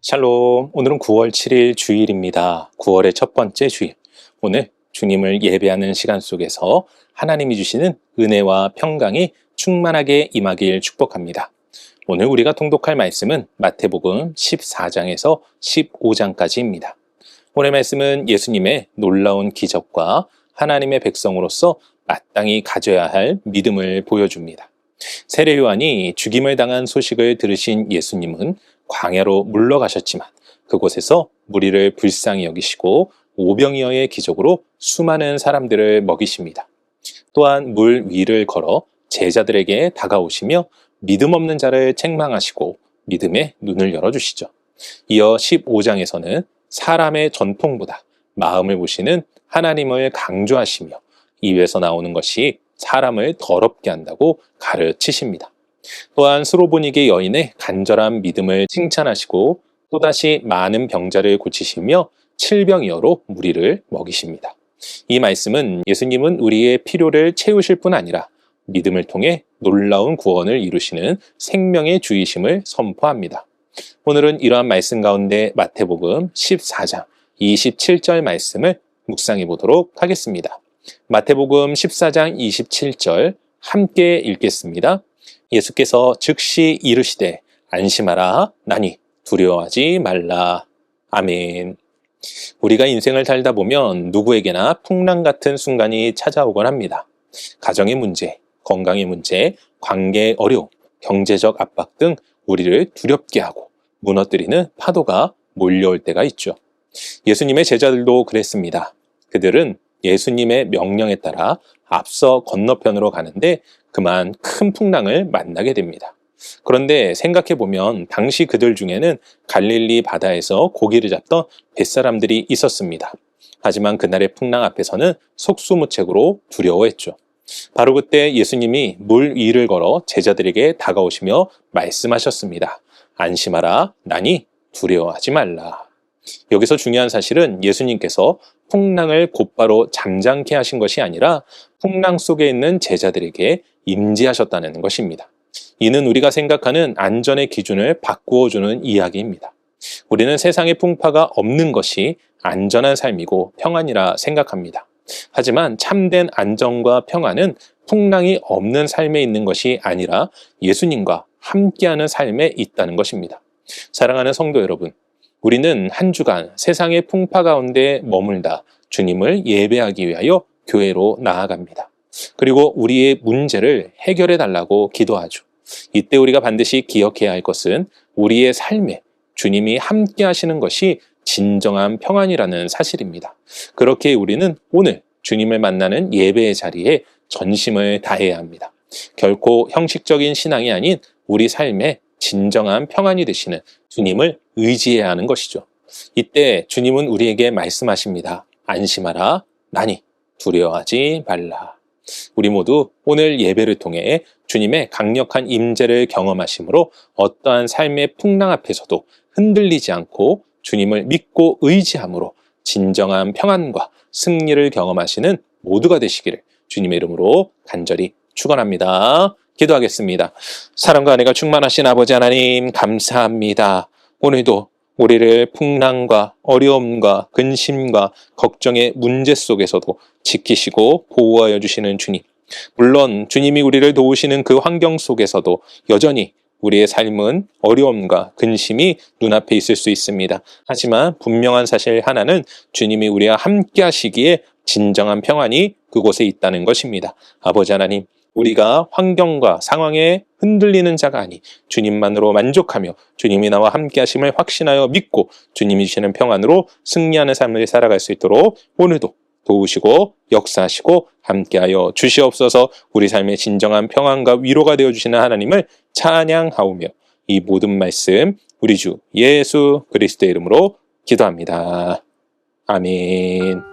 샬롬, 오늘은 9월 7일 주일입니다. 9월의 첫 번째 주일. 오늘 주님을 예배하는 시간 속에서 하나님이 주시는 은혜와 평강이 충만하게 임하길 축복합니다. 오늘 우리가 통독할 말씀은 마태복음 14장에서 15장까지입니다. 오늘 말씀은 예수님의 놀라운 기적과 하나님의 백성으로서 마땅히 가져야 할 믿음을 보여줍니다. 세례 요한이 죽임을 당한 소식을 들으신 예수님은 광야로 물러가셨지만 그곳에서 무리를 불쌍히 여기시고 오병이어의 기적으로 수많은 사람들을 먹이십니다. 또한 물 위를 걸어 제자들에게 다가오시며 믿음 없는 자를 책망하시고 믿음의 눈을 열어주시죠. 이어 15장에서는 사람의 전통보다 마음을 보시는 하나님을 강조하시며 입에서 나오는 것이 사람을 더럽게 한다고 가르치십니다. 또한 스로보니게 여인의 간절한 믿음을 칭찬하시고 또다시 많은 병자를 고치시며 칠병이어로 무리를 먹이십니다. 이 말씀은 예수님은 우리의 필요를 채우실 뿐 아니라 믿음을 통해 놀라운 구원을 이루시는 생명의 주이심을 선포합니다. 오늘은 이러한 말씀 가운데 마태복음 14장 27절 말씀을 묵상해 보도록 하겠습니다. 마태복음 14장 27절 함께 읽겠습니다. 예수께서 즉시 이르시되 안심하라 나니 두려워하지 말라. 아멘. 우리가 인생을 살다 보면 누구에게나 풍랑 같은 순간이 찾아오곤 합니다. 가정의 문제, 건강의 문제, 관계의 어려움, 경제적 압박 등 우리를 두렵게 하고 무너뜨리는 파도가 몰려올 때가 있죠. 예수님의 제자들도 그랬습니다. 그들은 예수님의 명령에 따라 앞서 건너편으로 가는데 그만 큰 풍랑을 만나게 됩니다. 그런데 생각해보면 당시 그들 중에는 갈릴리 바다에서 고기를 잡던 뱃사람들이 있었습니다. 하지만 그날의 풍랑 앞에서는 속수무책으로 두려워했죠. 바로 그때 예수님이 물 위를 걸어 제자들에게 다가오시며 말씀하셨습니다. 안심하라 나니 두려워하지 말라. 여기서 중요한 사실은 예수님께서 풍랑을 곧바로 잠잠케 하신 것이 아니라 풍랑 속에 있는 제자들에게 임재하셨다는 것입니다. 이는 우리가 생각하는 안전의 기준을 바꾸어 주는 이야기입니다. 우리는 세상의 풍파가 없는 것이 안전한 삶이고 평안이라 생각합니다. 하지만 참된 안정과 평안은 풍랑이 없는 삶에 있는 것이 아니라 예수님과 함께하는 삶에 있다는 것입니다. 사랑하는 성도 여러분, 우리는 한 주간 세상의 풍파 가운데 머물다 주님을 예배하기 위하여 교회로 나아갑니다. 그리고 우리의 문제를 해결해 달라고 기도하죠. 이때 우리가 반드시 기억해야 할 것은 우리의 삶에 주님이 함께 하시는 것이 진정한 평안이라는 사실입니다. 그렇게 우리는 오늘 주님을 만나는 예배의 자리에 전심을 다해야 합니다. 결코 형식적인 신앙이 아닌 우리 삶에 진정한 평안이 되시는 주님을 의지해야 하는 것이죠. 이때 주님은 우리에게 말씀하십니다. 안심하라 나니 두려워하지 말라. 우리 모두 오늘 예배를 통해 주님의 강력한 임재를 경험하심으로 어떠한 삶의 풍랑 앞에서도 흔들리지 않고 주님을 믿고 의지함으로 진정한 평안과 승리를 경험하시는 모두가 되시기를 주님의 이름으로 간절히 축원합니다. 기도하겠습니다. 사랑과 은혜가 충만하신 아버지 하나님 감사합니다. 오늘도 우리를 풍랑과 어려움과 근심과 걱정의 문제 속에서도 지키시고 보호하여 주시는 주님. 물론 주님이 우리를 도우시는 그 환경 속에서도 여전히 우리의 삶은 어려움과 근심이 눈앞에 있을 수 있습니다. 하지만 분명한 사실 하나는 주님이 우리와 함께 하시기에 진정한 평안이 그곳에 있다는 것입니다. 아버지 하나님, 우리가 환경과 상황에 흔들리는 자가 아니 주님만으로 만족하며 주님이 나와 함께 하심을 확신하여 믿고 주님이 주시는 평안으로 승리하는 삶을 살아갈 수 있도록 오늘도 도우시고 역사하시고 함께하여 주시옵소서. 우리 삶의 진정한 평안과 위로가 되어주시는 하나님을 찬양하오며 이 모든 말씀 우리 주 예수 그리스도의 이름으로 기도합니다. 아멘.